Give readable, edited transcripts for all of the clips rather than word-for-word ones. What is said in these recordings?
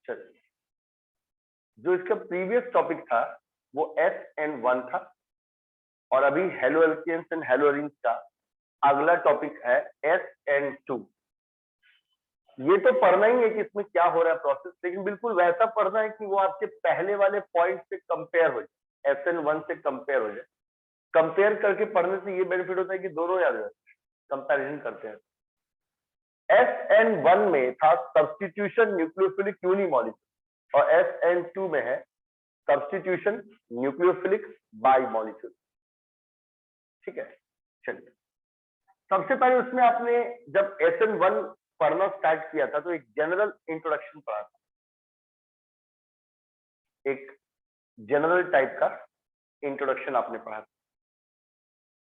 चलिए, जो इसका प्रीवियस टॉपिक था वो SN1 था, और अभी haloalkanes and haloarenes का अगला टॉपिक है SN2। ये तो पढ़ना ही है कि इसमें क्या हो रहा है प्रोसेस, लेकिन बिल्कुल वैसा पढ़ना है कि वो आपके पहले वाले पॉइंट से कंपेयर हो जाए, SN1 से कंपेयर हो जाए। कंपेयर करके पढ़ने से ये बेनिफिट होता है कि दोनों याद रहते हैं, कंपैरिजन करते हैं। SN1 में था सब्स्टिट्यूशन न्यूक्लियोफिलिक यूनिमॉलिक्यूल, और SN2 में है सब्स्टिट्यूशन न्यूक्लियोफिलिक बाइमॉलिक्यूल। ठीक है, चलिए सबसे पहले उसमें आपने जब SN1 पढ़ना स्टार्ट किया था तो एक जनरल इंट्रोडक्शन पढ़ा था, एक जनरल टाइप का इंट्रोडक्शन आपने पढ़ा था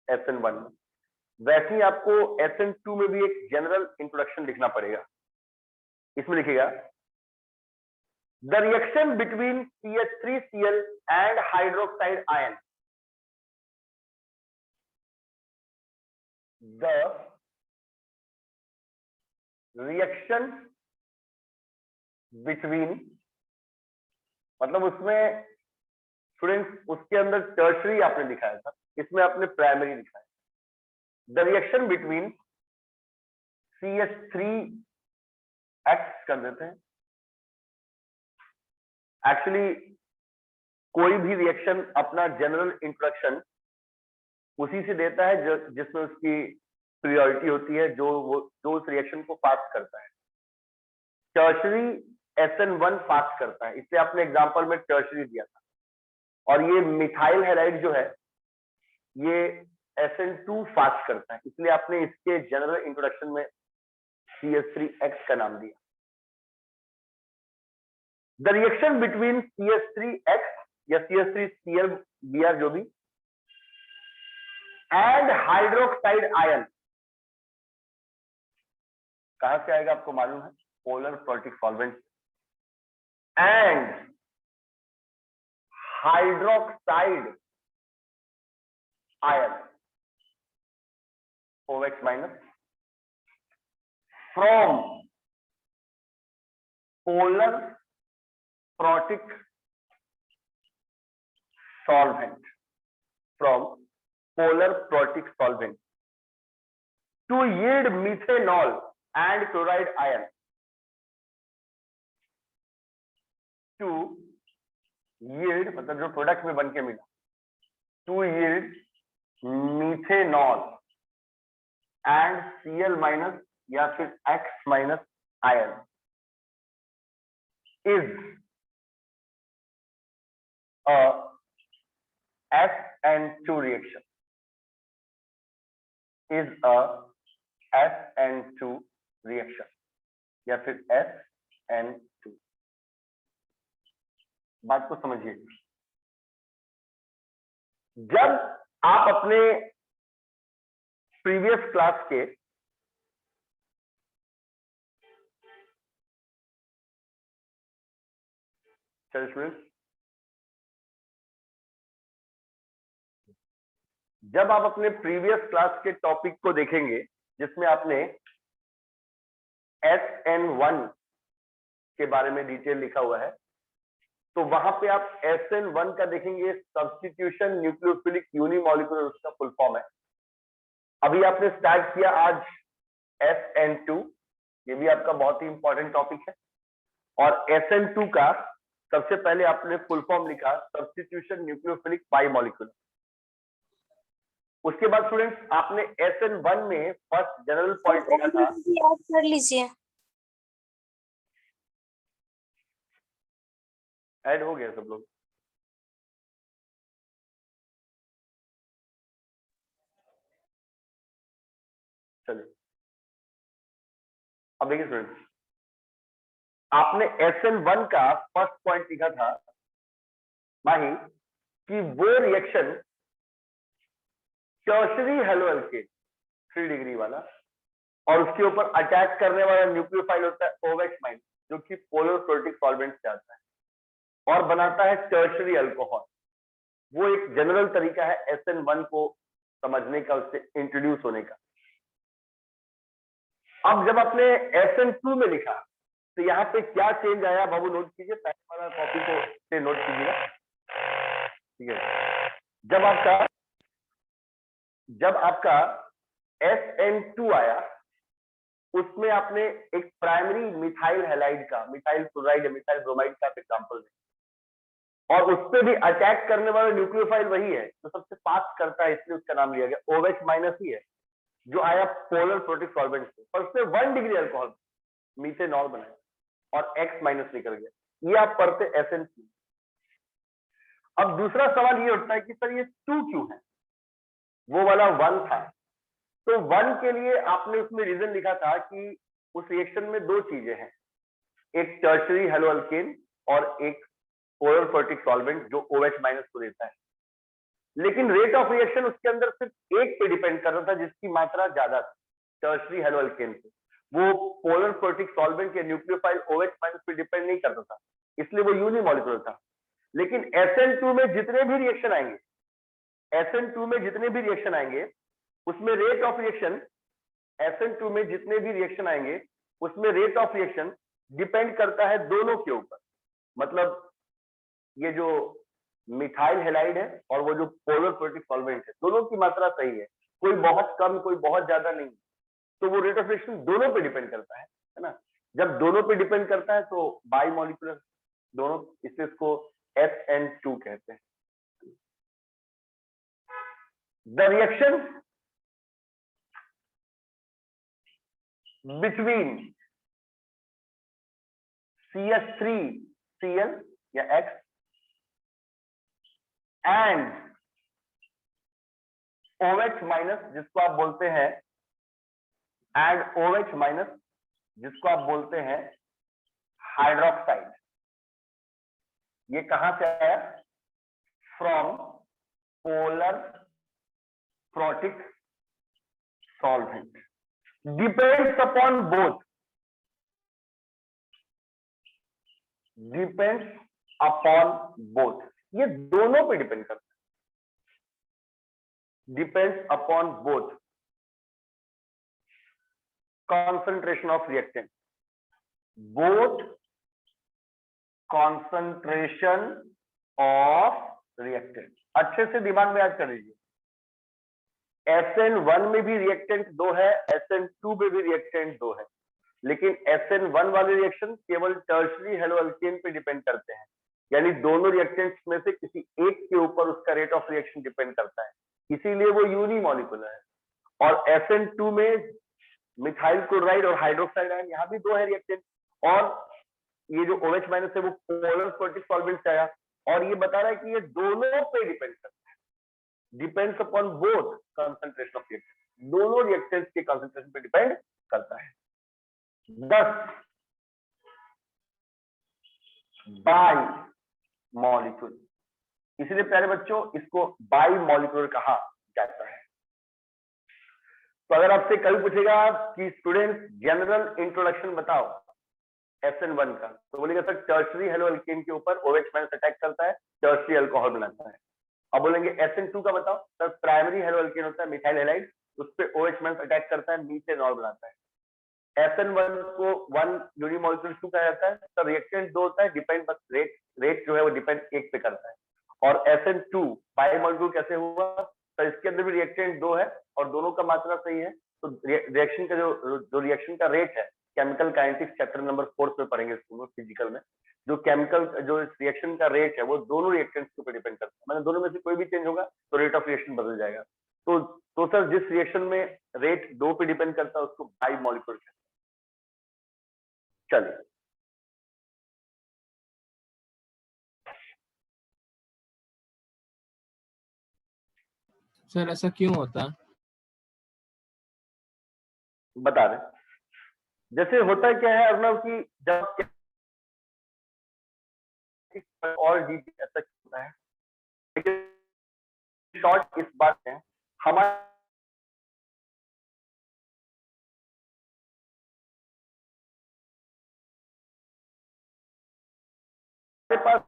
SN1 में। वैसे ही आपको SN2 में भी एक जनरल इंट्रोडक्शन लिखना पड़ेगा। इसमें लिखिएगा the reaction between CH3Cl and hydroxide ion, the reaction between, मतलब उसमें स्टूडेंट्स उसके अंदर टर्शरी आपने दिखाया था, इसमें आपने प्राइमरी लिखा है। द रिएक्शन बिटवीन CH3X कर देते हैं। एक्चुअली कोई भी रिएक्शन अपना जनरल इंट्रोडक्शन उसी से देता है जिसमें उसकी प्रायोरिटी होती है, जो उस रिएक्शन को पास करता है। टर्शरी SN1 पास करता है, इसलिए आपने एग्जांपल में टर्शरी दिया था। और ये मिथाइल हैलाइड जो है ये SN2 पास करता है, इसलिए आपने इसके जनरल इंट्रोडक्शन में CH3X का नाम दिया। द रिएक्शन बिटवीन CH3X या CH3Cl जो भी एंड हाइड्रोक्साइड आयन, कहां से आएगा आपको मालूम है, polar protic solvent, and hydroxide ion OX minus from polar protic solvent, from polar protic solvent to yield methanol and chloride ion, to yield मतलब जो प्रोडक्ट में बन के मिला, to yield methanol and Cl minus या फिर X minus ion is a SN2 reaction, is a SN2 reaction या फिर SN2। बात को समझिए, जब आप अपने प्रीवियस क्लास के जब आप अपने प्रीवियस क्लास के टॉपिक को देखेंगे जिसमें आपने SN1 के बारे में डिटेल लिखा हुआ है, तो वहां पे आप SN1 का देखेंगे सब्स्टिट्यूशन न्यूक्लियोफिलिक यूनिमॉलिक्यूलर, उसका फुल फॉर्म है। अभी आपने स्टार्ट किया आज SN2, ये भी आपका बहुत ही इंपॉर्टेंट टॉपिक है। और SN2 का सबसे पहले आपने फुल फॉर्म लिखा सब्स्टिट्यूशन न्यूक्लियोफिलिक बाइमॉलिक्यूलर। उसके बाद स्टूडेंट्स आपने SN1 में फर्स्ट जनरल पॉइंट लिखा था, याद कर लीजिए। ऐड हो गया सब लोग? चलिए अब देखिए स्टूडेंट्स, आपने SN1 का फर्स्ट पॉइंट लिखा था माही कि वो reaction tertiary halo alkane 3 degree वाला, और उसके ऊपर अटैक करने वाला न्यूक्लियोफाइल होता है OH माइनस, जो कि पोलर प्रोटिक सॉल्वेंट से आता है और बनाता है टर्शरी अल्कोहल। वो एक जनरल तरीका है SN1 को समझने का, उससे इंट्रोड्यूस होने का। अब जब आपने SN2 में लिखा तो यहाँ पे क्या चेंज आया बाबू नोट कीजिए, पहले वाला कॉपी को से नोट कीजिएगा, ठीक है। जब आपका SN2 आया, उसमें आपने एक प्राइमरी मिथाइल हैलाइड का, मिथाइल क्लोराइड या मिथाइल ब्रोमाइड का एग्जांपल दिया, और उस पर भी अटैक करने वाला न्यूक्लियोफाइल वही है जो सबसे पास करता है, इसलिए उसका नाम लिया गया। OH माइनस ही है जो आया पोलर प्रोटिक सॉल्वेंट से, और उसने 1 डिग्री अल्कोहल मीथेनॉल बनाया और X माइनस निकल गया। ये आप पढ़ते SN2। अब दूसरा सवाल ये उठता है कि सर ये 2 क्यों है, वो वाला 1 था। तो 1 के लिए आपने उसमें रीजन लिखा था कि उस रिएक्शन में 2 चीजें हैं, एक टर्शरी हेलोअल्केन और एक पोलर प्रोटिक सॉल्वेंट जो OH माइनस को देता है। लेकिन रेट ऑफ रिएक्शन उसके अंदर सिर्फ एक पे डिपेंड कर रहा था जिसकी मात्रा ज्यादा थी, टर्शरी हेलोअल्केन पे। वो पोलर प्रोटिक सॉल्वेंट या न्यूक्लियोफाइल OH माइनस पे डिपेंड नहीं करता था, इसलिए वो यूनिमॉलिक्यूलर था। लेकिन SN2 में जितने भी रिएक्शन आएंगे, SN2 में जितने भी रिएक्शन आएंगे उसमें रेट ऑफ रिएक्शन, SN2 में जितने भी रिएक्शन आएंगे उसमें रेट ऑफ रिएक्शन डिपेंड करता है दोनों के ऊपर। मतलब ये जो मिथाइल हैलाइड है और वो जो पोलर प्रोटिक सॉल्वेंट है, दोनों की मात्रा सही है, कोई बहुत कम कोई बहुत ज्यादा नहीं, तो वो रेट ऑफ रिएक्शन दोनों पे डिपेंड करता है ना। जब दोनों पे डिपेंड करता है तो बाई मॉलिक्यूलर दोनों, इसलिए इसको SN2 कहते हैं। द रिएक्शन बिटवीन CH3Cl या X एंड OH माइनस जिसको आप बोलते हैं, एंड OH माइनस जिसको आप बोलते हैं हाइड्रोक्साइड, ये कहां से आया? From polar protic solvent, depends upon both, depends upon both, ये दोनों पे डिपेंड करता है, depends upon both concentration of reactant, both concentration of reactant। अच्छे से दिमाग में याद कर लीजिए, SN1 में भी रिएक्टेंट 2 है, SN2 में भी रिएक्टेंट 2 है, लेकिन SN1 वाले रिएक्शन केवल टर्शरी हेलोअल्केन पे डिपेंड करते हैं, यानी दोनों रिएक्टेंट्स में से किसी एक के ऊपर उसका रेट ऑफ रिएक्शन डिपेंड करता है, इसीलिए वो यूनिमॉलिक्यूलर है। और SN2 में मिथाइल क्लोराइड और हाइड्रोक्साइड आयन, यहाँ भी 2 है रिएक्टेंट, और ये जो OH माइनस है वो पोलर प्रोटिक सॉल्वेंट से आया, और ये बता रहा है कि ये दोनों पे डिपेंड करता है, depends upon both concentration of reactant, दोनों रिएक्टेंट्स के कंसंट्रेशन पे डिपेंड करता है। 10 बाई मॉलिक्यूल, इसलिए प्यारे बच्चों इसको बाई मॉलिक्यूलर कहा जाता है। तो अगर आपसे कल पूछेगा कि स्टूडेंट जनरल इंट्रोडक्शन बताओ SN1 का, तो बोलेगा सर टर्शरी हेलोअल्केन के ऊपर OH माइनस अटैक करता है, टर्शरी अल्कोहल बनाता है। अब बोलेंगे SN2 का बताओ, सर प्राइमरी हेलोअल्केन होता है मिथाइल हैलाइड, उस पे OH माइनस अटैक करता है, मीथेनॉल बनाता है। SN1 को 1 यूनिमॉलिक्यूलर 2 कहा जाता है, सर रिएक्टेंट 2 होता है, डिपेंड बस रेट जो है वो डिपेंड 1 पे करता है। और SN2 बाई मॉलिक्यूल कैसे हुआ, तो इसके अंदर भी रिएक्टेंट 2 है और दोनों का मात्रा सही है, तो रिएक्शन का जो रिएक्शन का रेट है, केमिकल काइनेटिक्स चैप्टर नंबर 4 में पढ़ेंगे स्कूल में फिजिकल में, जो केमिकल जो रिएक्शन का रेट है वो दोनों रिएक्टेंट्स के ऊपर डिपेंड करता है, मतलब दोनों में से कोई भी चेंज होगा तो रेट ऑफ रिएक्शन बदल जाएगा। तो सर जिस रिएक्शन में रेट 2 पे डिपेंड करता है उसको बाई मॉलिक्यूलर कहते हैं। चलिए सर ऐसा क्यों होता है? बता रहे, जैसे होता क्या है अर्नव की, जब और डीप ऐसा होता है, लेकिन शॉर्ट इस बात में हमारे पास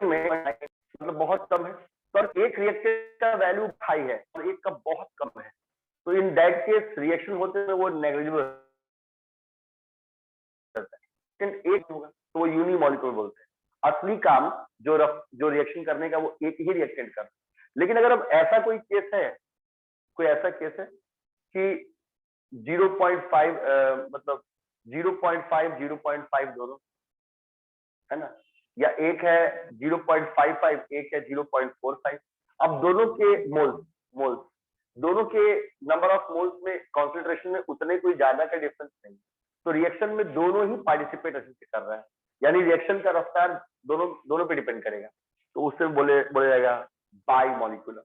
में मतलब बहुत कम है, पर एक रिएक्टेंट का वैल्यू हाई है और एक का बहुत कम है, तो इन दैट केस रिएक्शन होते हुए वो नेग्लिजिबल रिएक्टेंट एक होगा तो वो यूनिमॉलिक्यूलर बोलते हैं। असली काम जो रिएक्शन करने का वो एक ही रिएक्टेंट करता है। लेकिन अगर अब ऐसा कोई केस है, कोई ऐसा केस है कि 0.5 मतलब 0.5 0.5 दोनों है ना, या एक है 0.55 एक है 0.45, अब दोनों के मोल्स दोनों के नंबर ऑफ मोल्स में कॉन्सेंट्रेशन में उतने कोई ज्यादा का डिफरेंस नहीं, तो रिएक्शन में दोनों ही पार्टिसिपेट अच्छे से कर रहा है, यानी रिएक्शन का रफ्तार दोनों पे डिपेंड करेगा, तो उससे बोले जाएगा बाई मॉलिक्यूलर।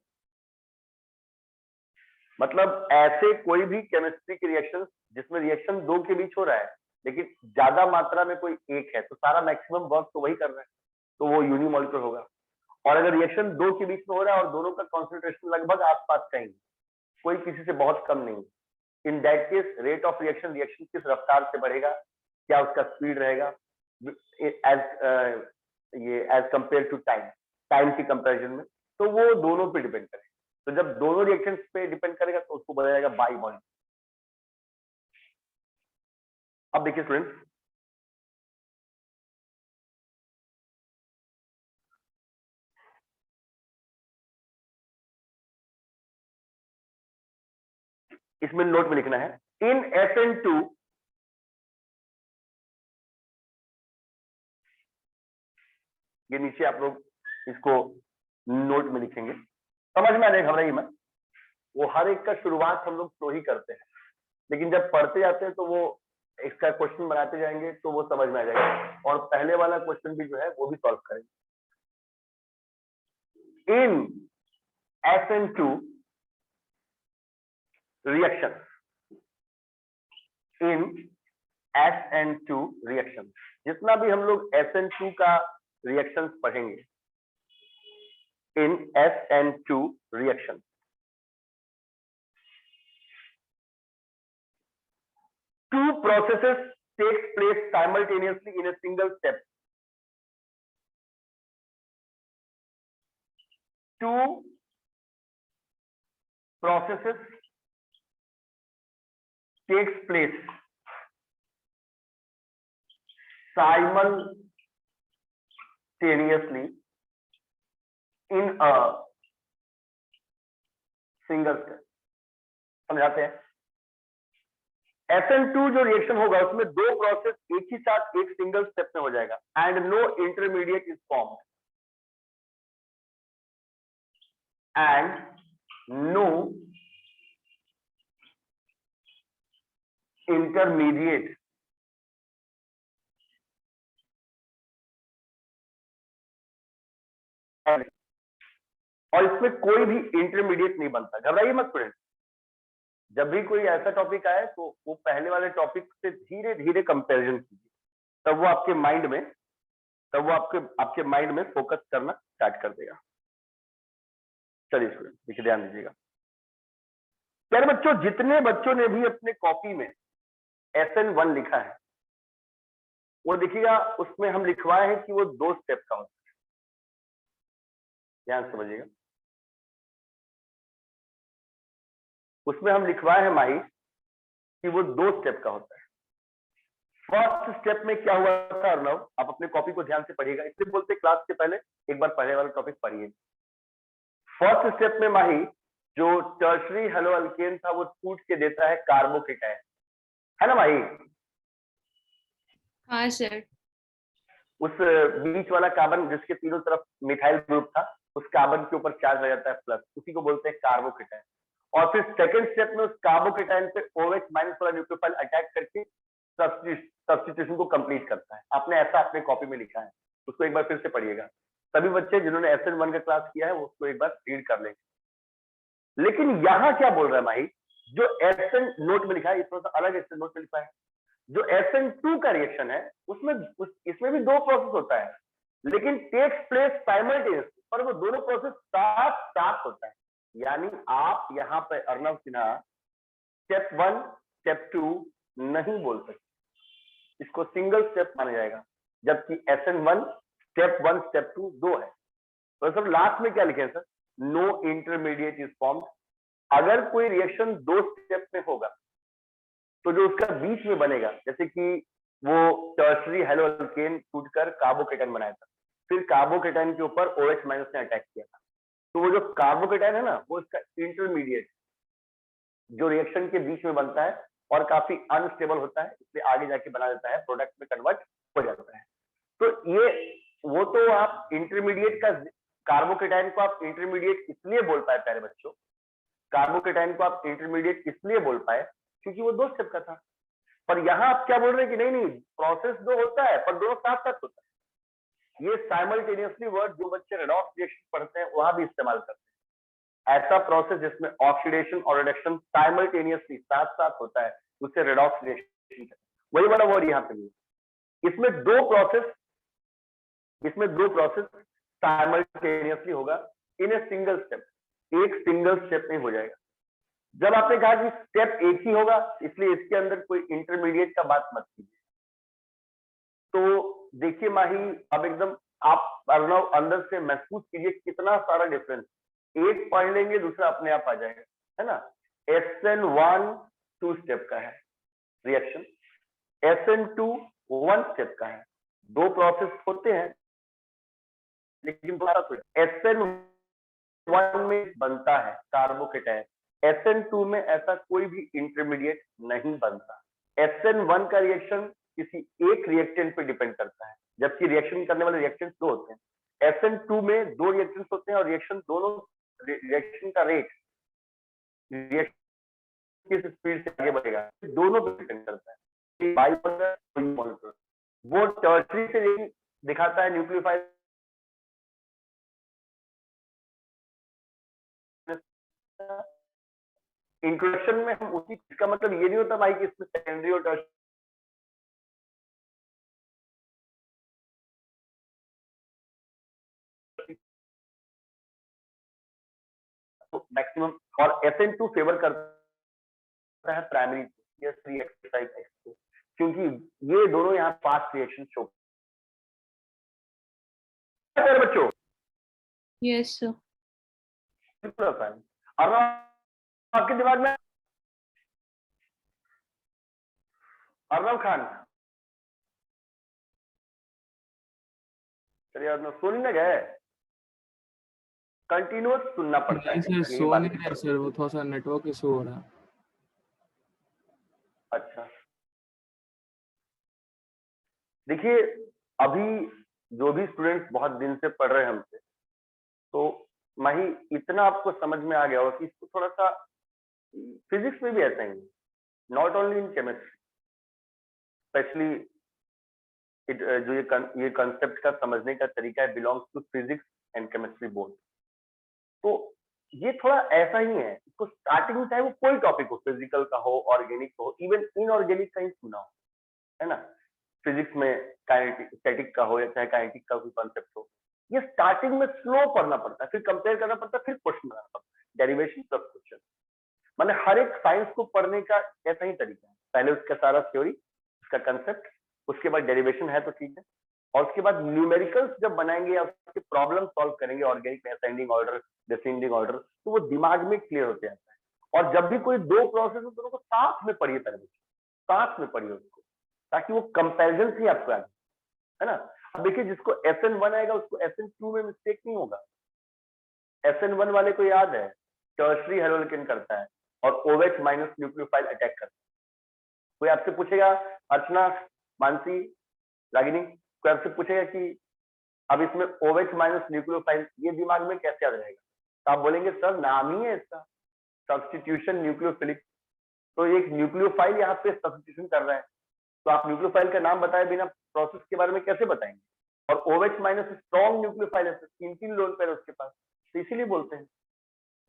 मतलब ऐसे कोई भी केमिस्ट्री के रिएक्शन जिसमें रिएक्शन दो के बीच हो रहा है लेकिन ज्यादा मात्रा में कोई एक है, तो सारा मैक्सिमम वर्क तो वही कर रहा है, तो वो यूनिमॉलिक्यूलर होगा। और अगर रिएक्शन दो के बीच में हो रहा है और दोनों का कॉन्सेंट्रेशन लगभग आसपास कहीं, कोई किसी से बहुत कम नहीं, in that case rate of reaction किस रफ्तार से बढ़ेगा, क्या उसका स्पीड रहेगा एज कंपेयर टू टाइम की कंपेरिजन में, तो वो दोनों पे डिपेंड करेगा। तो जब दोनों रिएक्शंस पे डिपेंड करेगा तो उसको बोला जाएगा बाई मॉलिक्यूलर। अब देखिए स्टूडेंट्स, इसमें नोट में लिखना है इन SN2 ये नीचे आप लोग इसको नोट में लिखेंगे, समझ में आ जाएगा, घबराइए मत। वो हर एक का शुरुआत हम लोग तो ही करते हैं, लेकिन जब पढ़ते जाते हैं तो वो इसका क्वेश्चन बनाते जाएंगे तो वो समझ में आ जाएगा, और पहले वाला क्वेश्चन भी जो है वो भी सॉल्व करेंगे। इन SN2 रिएक्शन, इन SN2 रिएक्शन, जितना भी हम लोग SN2 का रिएक्शंस पढ़ेंगे, इन SN2 reaction, two processes takes place simultaneously in a single step. Two processes takes place simultaneously in a single step. समझाते हैं। SN2 जो रिएक्शन होगा उसमें दो प्रोसेस एक ही साथ एक सिंगल स्टेप में हो जाएगा, and no intermediate is formed, and no intermediate और इसमें कोई भी इंटरमीडिएट नहीं बनता। घबराइए मत फ्रेंड, जब भी कोई ऐसा टॉपिक आए तो वो पहले वाले टॉपिक से धीरे धीरे कंपैरिजन कीजिए, तब वो आपके माइंड में फोकस करना स्टार्ट कर देगा। चलिए स्टूडेंट देखिए, ध्यान दीजिएगा प्यारे बच्चों, जितने बच्चों ने भी अपने कॉपी में SN1 लिखा है वो देखिएगा उसमें हम लिखवाए हैं कि वो दो स्टेप का होता है। ध्यान समझिएगा, उसमें हम लिखवाए हैं माही कि वो दो स्टेप का होता है। फर्स्ट स्टेप में क्या हुआ था अर्णव, आप अपने कॉपी को ध्यान से पढ़िएगा, इसलिए बोलते क्लास के पहले एक बार पहले वाला टॉपिक पढ़िए। फर्स्ट स्टेप में माही जो टर्शरी हेलो अल्केन था वो टूट के देता है कार्बोकेटायन, है ना माही? हाँ सर। उस बीच वाला कार्बन जिसके तीनों तरफ मिथाइल ग्रुप था, उस कार्बन के ऊपर चार्ज आ जाता है प्लस, उसी को बोलते हैं कार्बोकेटायन। और फिर सेकंड स्टेप में उस कार्बोकेटायन पे OH माइनस वाला न्यूक्लियोफाइल अटैक करके सब्स्टिट्यूशन को कंप्लीट करता है। आपने ऐसा अपने कॉपी में लिखा है, उसको एक बार फिर से पढ़िएगा। सभी बच्चे जिन्होंने SN1 का क्लास किया है वो उसको एक बार रीड कर लेंगे। लेकिन यहाँ क्या बोल रहा है माही, जो SN नोट में लिखा है, थोड़ा सा अलग SN नोट में लिखा है, जो SN2 का रिएक्शन है उसमें इसमें भी दो प्रोसेस होता है, लेकिन टेक्स प्लेस साइमल्टेनियसली, पर वो दोनों प्रोसेस साथ साथ होता है। यानी आप यहाँ पे अर्णव सिन्हा स्टेप 1 स्टेप 2 नहीं बोल सकते, इसको सिंगल स्टेप माना जाएगा, जबकि SN1 स्टेप 1 स्टेप 2 दो है। तो सर लास्ट में क्या लिखे हैं sir, no intermediate is formed. अगर कोई रिएक्शन दो स्टेप में होगा तो जो उसका बीच में बनेगा, जैसे कि वो टर्शरी हेलो अल्केन टूटकर कार्बोकेटाइन बनाया था, फिर कार्बोकेटाइन के ऊपर OH माइनस ने अटैक किया था। तो वो जो कार्बोकेटाइन है ना, वो इसका इंटरमीडिएट जो रिएक्शन के बीच में बनता है और काफी अनस्टेबल होता है, इसलिए आगे जाके बना देता है, प्रोडक्ट में कन्वर्ट हो जाता है। तो ये वो तो आप इंटरमीडिएट का कार्बोकेटाइन को आप इंटरमीडिएट इसलिए बोल पाए प्यारे बच्चों, कार्बोकेटाइन को आप इंटरमीडिएट इसलिए बोल पाए क्योंकि वो 2 स्टेप का था। पर यहाँ आप क्या बोल रहे हैं कि नहीं नहीं प्रोसेस 2 होता है पर दोनों साथ साथ होता है। ये साइमल्टेनियसली वर्ड जो बच्चे रेडॉक्स रिएक्शन पढ़ते हैं वहां भी इस्तेमाल करते हैं। ऐसा प्रोसेस जिसमें ऑक्सीडेशन और रिडक्शन साइमल्टेनियसली साथ साथ होता है उसे रेडॉक्स रिएक्शन कहते हैं। वही वाला वर्ड यहाँ पे भी इसमें दो प्रोसेस साइमल्टेनियसली होगा इन ए सिंगल स्टेप, एक सिंगल स्टेप में हो जाएगा। जब आपने कहा कि स्टेप एक ही होगा इसलिए इसके अंदर कोई इंटरमीडिएट का बात मत कीजिए। तो देखिए माही, अब एकदम आप अर्णव अंदर से महसूस कीजिए कितना सारा डिफरेंस, एक पढ़ लेंगे दूसरा अपने आप आ जाएगा, है ना। SN1 2 स्टेप का है रिएक्शन, SN2 1 स्टेप का है। 2 प्रोसेस होते हैं लेकिन SN1 में बनता है कार्बोकेटाइन, SN2 में ऐसा कोई भी इंटरमीडिएट नहीं बनता। SN1 का रिएक्शन किसी एक रिएक्टेंट पे डिपेंड करता है, जबकि रिएक्शन करने वाले रिएक्टेंट 2 होते हैं। SN2 में 2 रिएक्टेंट्स होते हैं और रिएक्शन दोनों रिएक्शन का रेट रिएक्शन किस स्पीड से आगे बढ़ेगा दोनों पे डिपेंड करता है। बाइमोलेक्युलर वो टर्शरी से दिखाता है न्यूक्लियोफाइल इंट्रोडक्शन में हम उसी, इसका मतलब ये नहीं होता भाई कि इसमें सेकेंडरी और टर्शरी मैक्सिमम, और SN2 फेवर करता है प्राइमरी या 3x को, क्योंकि ये दोनों यहाँ फास्ट रिएक्शन शो बच्चों। Yes sir. और आपके दिमाग में अर्नब खान, चलिए अर्नब सोनी न गए, कंटिन्यूअस सुनना पड़ता है। नहीं सर, सो नहीं रहे सर, वो थोड़ा सा नेटवर्क इशू हो रहा है। अच्छा देखिए, अभी जो भी स्टूडेंट्स बहुत दिन से पढ़ रहे हैं हमसे, तो माही इतना आपको समझ में आ गया होगा कि इसको थोड़ा सा फिजिक्स में भी ऐसा ही, not only in chemistry, specially जो ये कंसेप्ट का समझने का तरीका है belongs to physics and chemistry both. तो ये थोड़ा ऐसा ही है, इसको स्टार्टिंग चाहे वो कोई टॉपिक हो, फिजिकल का हो, ऑर्गेनिक का हो, इवन इनऑर्गेनिक का ही सुना हो, है ना। फिजिक्स में काइनेटिक स्टैटिक का हो या चाहे काइनेटिक का कोई कॉन्सेप्ट हो, ये स्टार्टिंग में स्लो पढ़ना पड़ता है, फिर कंपेयर करना पड़ता है, फिर क्वेश्चन बनाना पड़ता है, डेरिवेशन प्लस क्वेश्चन। मतलब हर एक साइंस को पढ़ने का ऐसा ही तरीका है, पहले उसका सारा थ्योरी, उसका कंसेप्ट, उसके बाद डेरिवेशन है तो ठीक है, और उसके बाद न्यूमेरिकल्स जब बनाएंगे या उसके प्रॉब्लम सॉल्व करेंगे ऑर्गेनिक में असेंडिंग ऑर्डर डिसेंडिंग ऑर्डर, तो वो दिमाग में क्लियर होते जाता है। और जब भी कोई 2 प्रोसेस हो दोनों को साथ में पढ़िए, पहले साथ में पढ़िए उसको, ताकि वो कंपैरिजन ही आपको आए, है ना। अब देखिए जिसको SN1 आएगा उसको SN2 में मिस्टेक नहीं होगा। SN1 वाले को याद है टर्शरी हेलोल्केन करता है और OH माइनस न्यूक्लियोफाइल अटैक करता है। कोई आपसे पूछेगा, अर्चना, मानसी, रागिनी, कोई आपसे पूछेगा कि अब इसमें OH माइनस न्यूक्लियोफाइल ये दिमाग में कैसे याद रहेगा, तो आप बोलेंगे सर नाम ही है इसका सब्स्टिट्यूशन न्यूक्लियोफिलिक, तो एक न्यूक्लियोफाइल यहाँ पे सब्स्टिट्यूशन कर रहा है, तो आप न्यूक्लियोफाइल का नाम बताए बिना प्रोसेस के बारे में कैसे बताएंगे। और OH माइनस स्ट्रॉन्ग न्यूक्लियोफाइल है, 3 लोन पेयर उसके पास, तो इसीलिए बोलते हैं।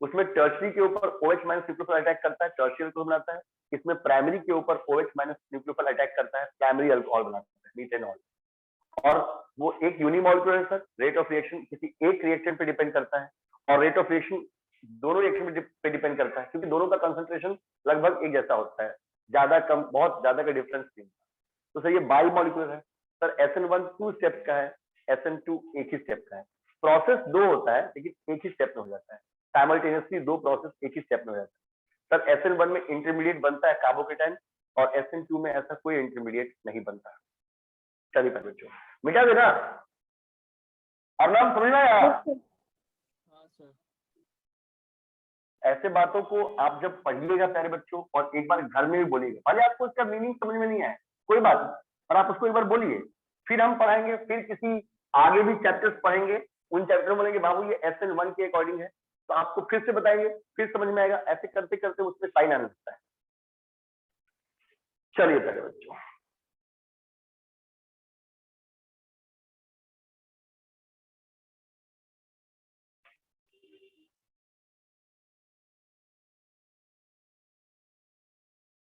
उसमें टर्शरी के ऊपर OH माइनस न्यूक्लियोफाइल अटैक करता है, टर्शरी अल्कोहल बनाता है, इसमें प्राइमरी के ऊपर OH माइनस न्यूक्लियोफाइल अटैक करता है, प्राइमरी अल्कोहल बनाता है, मीथेनॉल। और वो एक यूनिमॉलिक्यूलर है सर, रेट ऑफ रिएक्शन किसी एक रिएक्टेंट पे डिपेंड करता है, और रेट ऑफ रिएक्शन दोनों रिएक्शन पे डिपेंड करता है, क्योंकि दोनों का कंसंट्रेशन लगभग एक जैसा होता है, ज्यादा कम बहुत ज्यादा का डिफरेंस नहीं। तो सर ये बाई मॉलिक्यूलर है सर। SN1 2 स्टेप का है, SN2 एक ही स्टेप का है। प्रोसेस 2 होता है लेकिन एक ही स्टेप में हो जाता है, साइमल्टेनियसली 2 प्रोसेस एक ही स्टेप में हो जाता है। सर SN1 में इंटरमीडिएट बनता है कार्बोकेटाइन और SN2 में ऐसा कोई इंटरमीडिएट नहीं बनता। चलिए प्यारे बच्चों, मिटा देना। अब नाम समझ में आया? हाँ सर। ऐसे बातों को आप जब पढ़िएगा प्यारे बच्चों, और एक बार घर में भी बोलिएगा, भले आपको इसका मीनिंग समझ में नहीं आए कोई बात नहीं, और आप उसको एक बार बोलिए, फिर हम पढ़ाएंगे, फिर किसी आगे भी चैप्टर्स पढ़ेंगे, उन चैप्टर में बोलेंगे बाबू ये SN1 के अकॉर्डिंग है, तो आपको फिर से बताएंगे, फिर समझ में आएगा। ऐसे करते करते उसमें साइन आने लगता है। चलिए प्यारे बच्चों,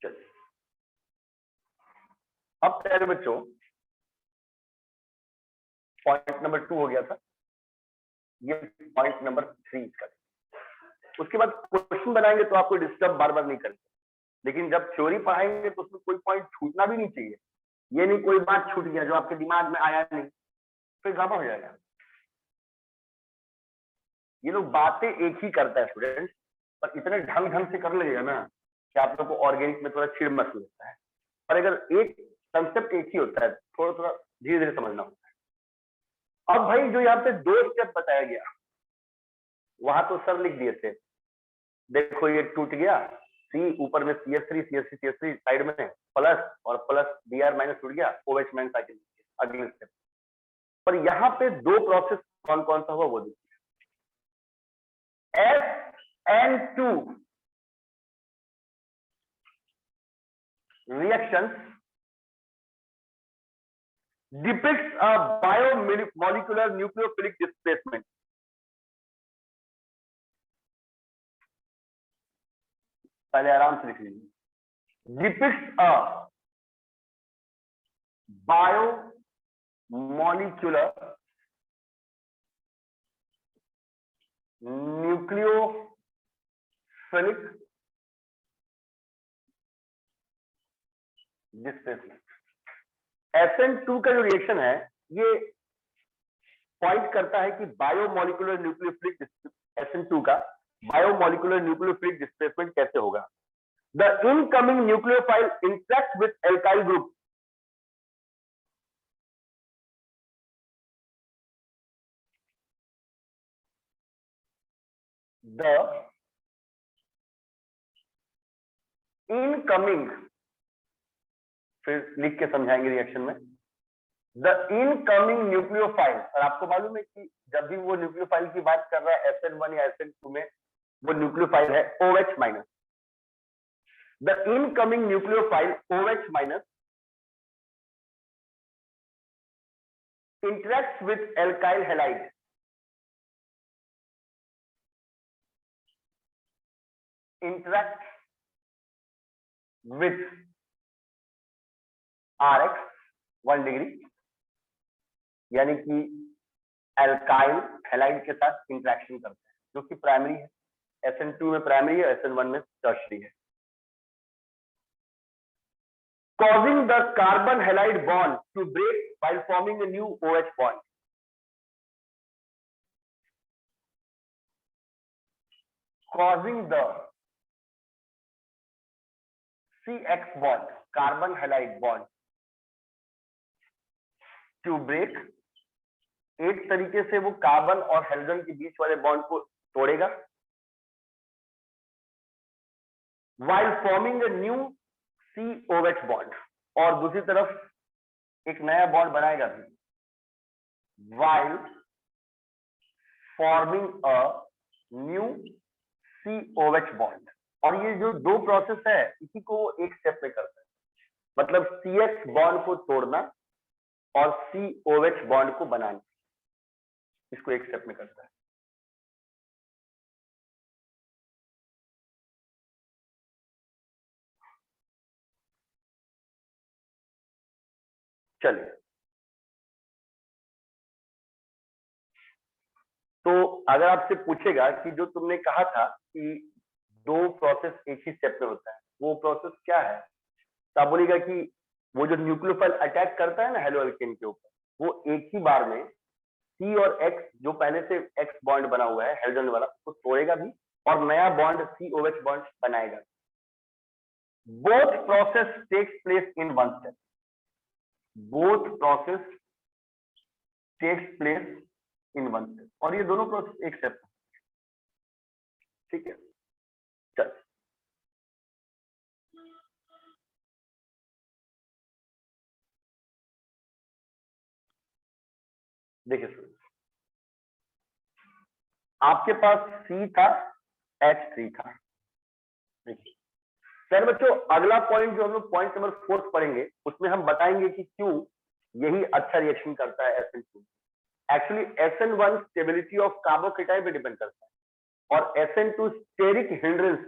चलिए अब प्यारे बच्चों पॉइंट नंबर 2 हो गया था, ये पॉइंट नंबर 3 का। उसके बाद क्वेश्चन बनाएंगे तो आपको डिस्टर्ब बार बार नहीं करेंगे, लेकिन जब थ्योरी पढ़ाएंगे तो उसमें कोई पॉइंट छूटना भी नहीं चाहिए। ये नहीं कोई बात छूट गया जो आपके दिमाग में आया नहीं, फिर गड़बड़ हो जाएगा। ये लोग बातें एक ही करता है स्टूडेंट, पर इतने ढंग ढंग से कर लगेगा ना कि आप लोग को ऑर्गेनिक में थोड़ा चिड़ मच लगता है। पर अगर एक कंसेप्ट एक ही होता है, थोड़ा थोड़ा धीरे धीरे समझना होता है। अब भाई जो यहाँ पे 2 स्टेप बताया गया, वहां तो सर लिख दिए थे, देखो ये टूट गया, सी ऊपर में CH3 साइड में प्लस, और प्लस Br माइनस टूट गया, OH माइनस साइकिल अगले स्टेप। पर यहाँ पे 2 प्रोसेस कौन कौन सा हुआ वो देखिए। SN2 reactions depicts a biomolecular nucleophilic displacement. पहले आराम से लिख लीजिए, depicts a biomolecular nucleophilic displacement. SN2 का जो रिएक्शन है ये पॉइंट करता है कि बायोमोलिकुलर न्यूक्लियोफिलिक SN2 का बायोमोलिकुलर न्यूक्लियोफिलिक डिस्प्लेसमेंट कैसे होगा। The incoming nucleophile interact with alkyl group, the incoming, फिर लिख के समझाएंगे रिएक्शन में, द इनकमिंग न्यूक्लियोफाइल। और आपको मालूम है कि जब भी वो न्यूक्लियोफाइल की बात कर रहा है SN1 या SN2 में, वो न्यूक्लियोफाइल है OH minus. The incoming nucleophile OH minus interacts with alkyl halide, interacts with RX 1 degree, यानी कि एल्काइल हैलाइड के साथ इंटरेक्शन करते हैं, जो कि प्राइमरी है। SN2 में प्राइमरी है, SN1 में टर्शरी है। causing the carbon halide bond to break while forming a new OH bond. Causing the CX bond, carbon halide bond, to break, एक तरीके से वो कार्बन और हाइड्रोजन के बीच वाले बॉन्ड को तोड़ेगा, while forming a new COH bond, और दूसरी तरफ एक नया बॉन्ड बनाएगा भी, while forming a new COH bond। और ये जो 2 प्रोसेस है इसी को एक स्टेप में करता है, मतलब CX बॉन्ड को तोड़ना और COH बॉन्ड को बनाना, इसको एक स्टेप में करता है। चलिए, तो अगर आपसे पूछेगा कि जो तुमने कहा था कि 2 प्रोसेस एक ही स्टेप में होता है, वो प्रोसेस क्या है, तो आप बोलिएगा कि वो जो न्यूक्लियोफाइल अटैक करता है ना हेलो एल्केन के ऊपर, वो एक ही बार में C और X, जो पहले से X बॉन्ड बना हुआ है हाइड्रोजन वाला, उसको तोड़ेगा भी और नया बॉन्ड COH बॉन्ड बनाएगा। both process takes place in one step. Both process takes place in one step. और ये दोनों प्रोसेस एक स्टेप, ठीक है। चल देखिए आपके पास C था, H3 था। देखिए सर बच्चों, अगला पॉइंट जो हम लोग पॉइंट नंबर 4 पढ़ेंगे उसमें हम बताएंगे कि क्यों यही अच्छा रिएक्शन करता है SN2। Actually SN1 stability of carbocation पे डिपेंड करता है और SN2 स्टेरिक हिंड्रेंस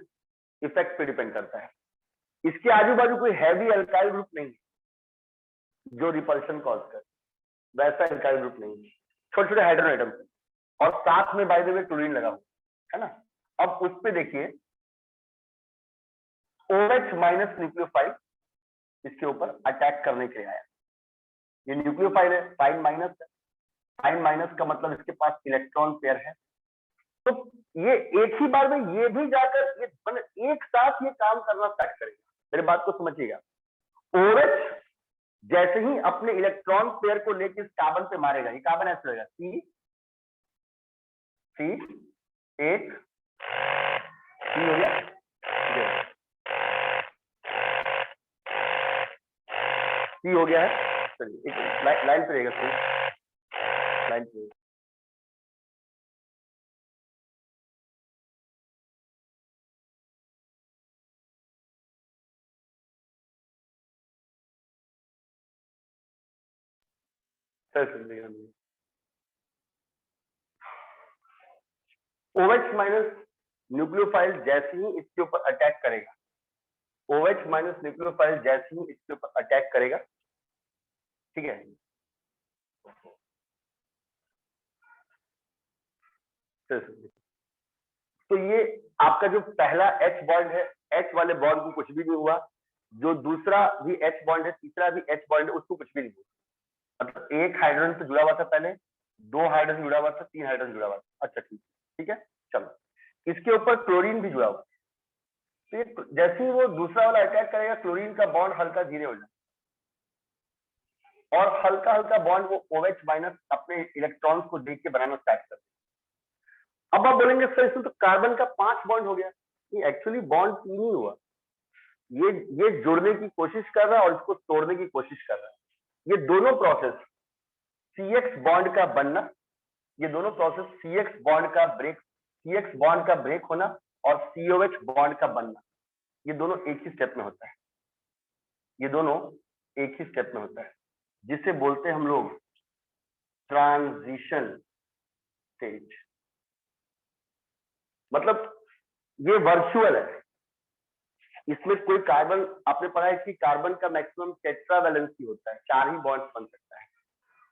इफेक्ट पे डिपेंड करता है। इसके आजू बाजू कोई हैवी अल्काइल ग्रुप नहीं है जो रिपल्शन कॉज करे, वैसा अल्काइल ग्रुप नहीं है, छोटे छोटे हाइड्रोजन एटम और साथ में बाय द वे क्लोरीन लगा हुआ है ना। अब उस पे देखिए OH माइनस न्यूक्लियोफाइल इसके ऊपर अटैक करने के लिए आया। ये न्यूक्लियोफाइल है, साइन माइनस है, साइन माइनस का मतलब इसके पास इलेक्ट्रॉन पेयर है। तो ये एक ही बार में ये भी जाकर ये एक साथ ये काम करना स्टार्ट करेगा। मेरी बात को समझिएगा, OH जैसे ही अपने इलेक्ट्रॉन पेयर को लेकर इस कार्बन पे मारेगा, ये कार्बन ऐसे रहेगा C एक C हो गया, C हो गया है। चलिए एक लाइन पे रहेगा, लाइन पे OH माइनस न्यूक्लियोफाइल जैसे ही इसके ऊपर अटैक करेगा, OH माइनस न्यूक्लियोफाइल जैसे ही इसके ऊपर अटैक करेगा, ठीक है, तो ये आपका जो पहला H बॉन्ड है, H वाले बॉन्ड को कुछ भी नहीं हुआ, जो दूसरा भी H बॉन्ड है, तीसरा भी H बॉन्ड है, उसको कुछ भी नहीं हुआ। मतलब एक हाइड्रोजन से जुड़ा हुआ था पहले, 2 हाइड्रोजन जुड़ा हुआ था, 3 हाइड्रोजन जुड़ा हुआ था। अच्छा ठीक है, चलो इसके ऊपर क्लोरीन भी जुड़ा हुआ। तो जैसे ही वो दूसरा वाला अटैक करेगा, क्लोरीन का बॉन्ड हल्का धीरे हो जाए और हल्का हल्का बॉन्ड वो OH माइनस अपने इलेक्ट्रॉन्स को देख के बनाना स्टार्ट करते। अब आप बोलेंगे सर इसमें तो कार्बन का 5 बॉन्ड हो गया। ये एक्चुअली बॉन्ड 3 ही हुआ। ये जुड़ने की कोशिश कर रहा है और इसको तोड़ने की कोशिश कर रहा है। ये दोनों प्रोसेस CX बॉन्ड का बनना, ये दोनों प्रोसेस CX बॉन्ड का ब्रेक होना और COH बॉन्ड का बनना, ये दोनों एक ही स्टेप में होता है। ये दोनों एक ही स्टेप में होता है, जिसे बोलते हैं हम लोग ट्रांजिशन स्टेज। मतलब ये वर्चुअल है, इसमें कोई कार्बन, आपने पढ़ा है कि कार्बन का मैक्सिमम टेट्रावैलेंसी होता है, 4 ही बॉन्ड बन सकता है।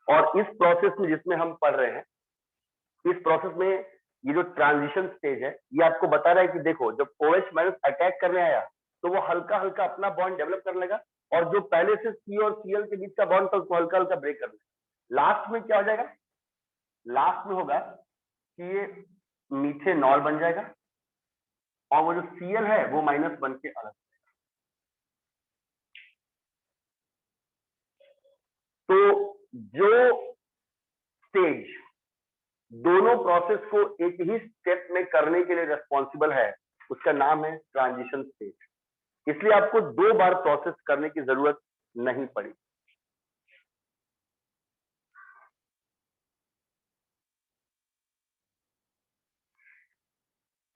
और इस प्रोसेस में जिसमें हम पढ़ रहे हैं, इस प्रोसेस में ये जो ट्रांजिशन स्टेज है, ये आपको बता रहा है कि देखो जब OH माइनस अटैक करने आया तो वो हल्का हल्का अपना बॉन्ड डेवलप करने लगा और जो पहले से C और Cl के बीच का बॉन्ड था उसको हल्का हल्का ब्रेक करने लगा। लास्ट में क्या हो जाएगा? लास्ट में होगा कि ये मीथेनॉल बन जाएगा और वो जो Cl है वो माइनस बन के अलग। तो जो स्टेज दोनों प्रोसेस को एक ही स्टेप में करने के लिए रिस्पॉन्सिबल है, उसका नाम है ट्रांजिशन स्टेज। इसलिए आपको 2 बार प्रोसेस करने की जरूरत नहीं पड़ी।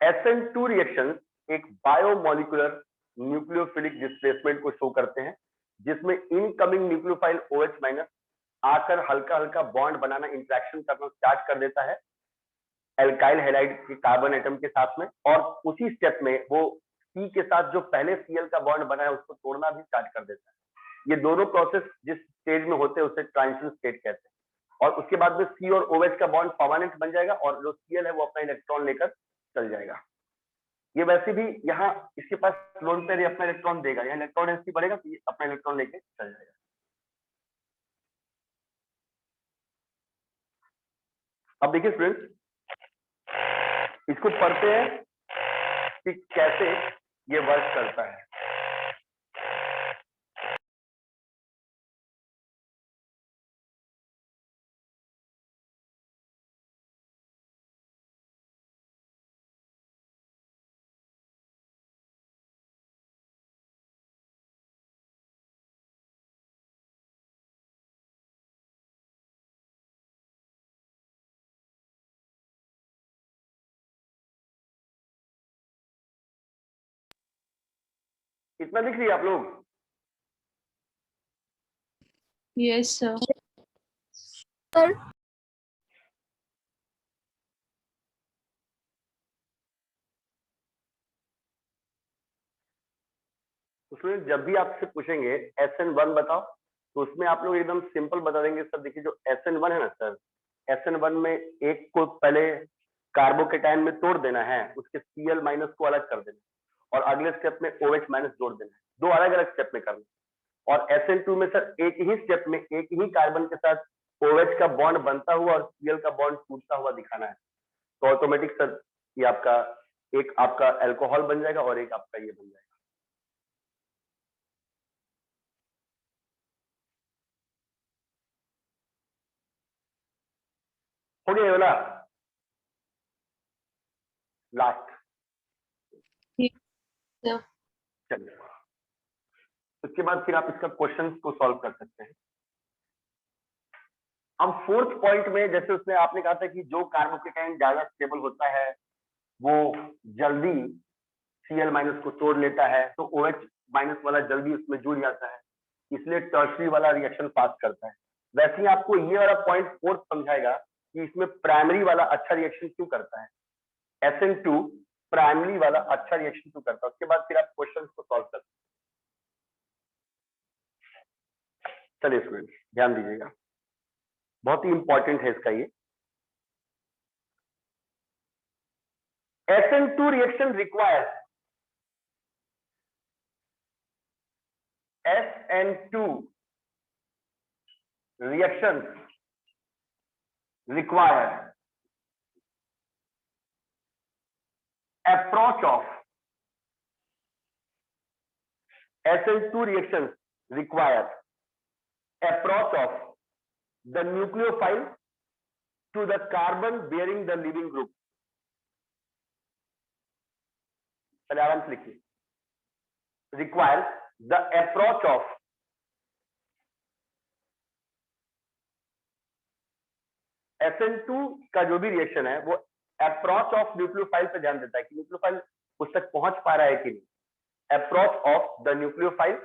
SN2 रिएक्शन एक बायोमोलिकुलर न्यूक्लियोफिलिक डिस्प्लेसमेंट को शो करते हैं, जिसमें इनकमिंग न्यूक्लियोफाइल OH माइनस आकर हल्का हल्का बॉन्ड बनाना, इंटरेक्शन करना स्टार्ट कर देता है एल्काइल हैलाइड के कार्बन एटम के साथ में, और उसी स्टेप में वो C के साथ जो पहले Cl का बॉन्ड बना है उसको तोड़ना भी स्टार्ट कर देता है। ये दोनों प्रोसेस जिस स्टेज में होते हैं उसे ट्रांजिशन स्टेट कहते हैं। और उसके बाद में C और OH का बॉन्ड परमानेंट बन जाएगा और जो Cl है वो अपना इलेक्ट्रॉन लेकर चल जाएगा। ये वैसे भी यहाँ इसके पास लोन पेयर अपना इलेक्ट्रॉन देगा, यहाँ इलेक्ट्रॉन डेंसिटी बढ़ेगा तो ये अपना इलेक्ट्रॉन लेके चल जाएगा। अब देखिए स्टूडेंट्स, इसको पढ़ते हैं कि कैसे ये वर्क करता है। इतना दिख रही है आप लोग? Yes, sir. उसमें जब भी आपसे पूछेंगे SN1 बताओ, तो उसमें आप लोग एकदम सिंपल बता देंगे सर देखिए जो SN1 है ना सर, SN1 में एक को पहले कार्बोकेटाइन में तोड़ देना है, उसके Cl माइनस को अलग कर देना और अगले स्टेप में OH माइनस जोड़ देना है, दो अलग अलग स्टेप में करना। और SN2 में सर एक ही स्टेप में एक ही कार्बन के साथ OH का बॉन्ड बनता हुआ और Cl का बॉन्ड टूटता हुआ दिखाना है, तो ऑटोमेटिक सर ये आपका एक आपका अल्कोहल बन जाएगा और एक आपका ये बन जाएगा। हो गया ये वाला लास्ट? Yes, sir. चलिए, उसके बाद फिर आप इसका क्वेश्चन को सॉल्व कर सकते हैं। अब फोर्थ पॉइंट में जैसे उसने आपने कहा था कि जो कार्बोकेटाइन ज्यादा स्टेबल होता है वो जल्दी Cl माइनस को तोड़ लेता है, तो OH माइनस वाला जल्दी उसमें जुड़ जाता है, इसलिए टर्शरी वाला रिएक्शन पास करता है। वैसे ही आपको ये वाला पॉइंट फोर्थ समझाएगा कि इसमें प्राइमरी वाला अच्छा रिएक्शन क्यों करता है, SN2 प्राइमरी वाला अच्छा रिएक्शन क्यों करता है। उसके बाद फिर आप क्वेश्चन को सॉल्व करते हैं। चलिए स्टूडेंट ध्यान दीजिएगा, बहुत ही इंपॉर्टेंट है इसका ये। SN2 reaction requires SN2 reactions require approach of SN2 reactions require approach of the nucleophile to the carbon bearing the leaving group। चलिए आराम से लिखिए, requires the approach of SN2 का जो भी रिएक्शन है वो अप्रोच ऑफ न्यूक्लियोफाइल पे ध्यान देता है कि न्यूक्लियोफाइल उस तक पहुंच पा रहा है कि नहीं। Approach of the nucleophile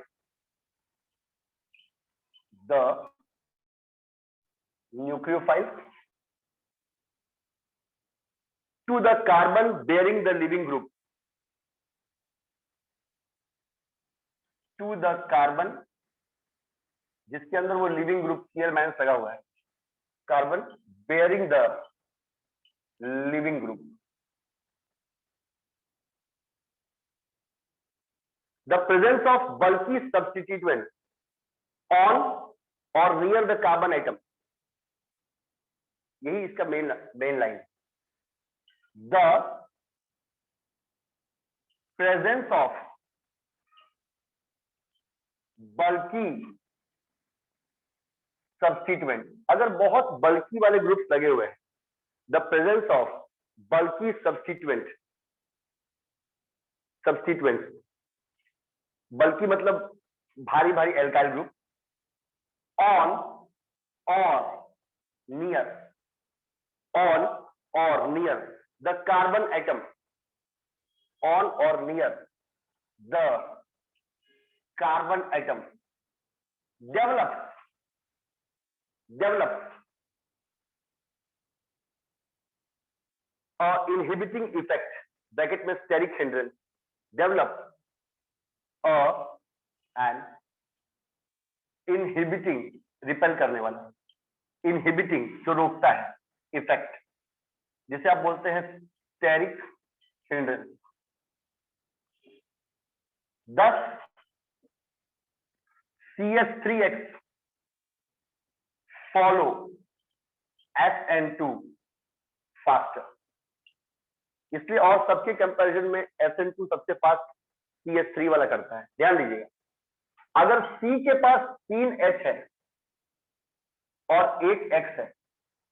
to the carbon bearing the leaving group, to the carbon जिसके अंदर वो लिविंग ग्रुप Cl माइनस लगा हुआ है, carbon bearing the leaving group. The presence of bulky substituent on or near the carbon atom, यही इसका main line. The presence of bulky substituent, अगर बहुत बल्की वाले ग्रुप्स लगे हुए हैं, the presence of bulky substituents, बल्कि मतलब भारी भारी alkyl group, on or near the carbon atom, on or near the carbon atom, develop inhibiting effect, bracket में steric hindrance, develop and inhibiting, repel करने वाला, इनहिबिटिंग जो रोकता है इफेक्ट, जिसे आप बोलते हैं steric hindrance. Thus CH3X follow SN2 faster, इसलिए और सबके कंपैरिजन में SN2 सबसे फास्ट CH3 वाला करता है। ध्यान दीजिएगा, अगर C के पास 3 H है और 1 X है,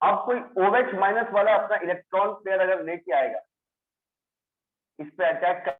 अब कोई OH माइनस वाला अपना इलेक्ट्रॉन पेयर अगर लेके आएगा, इस पे अटैक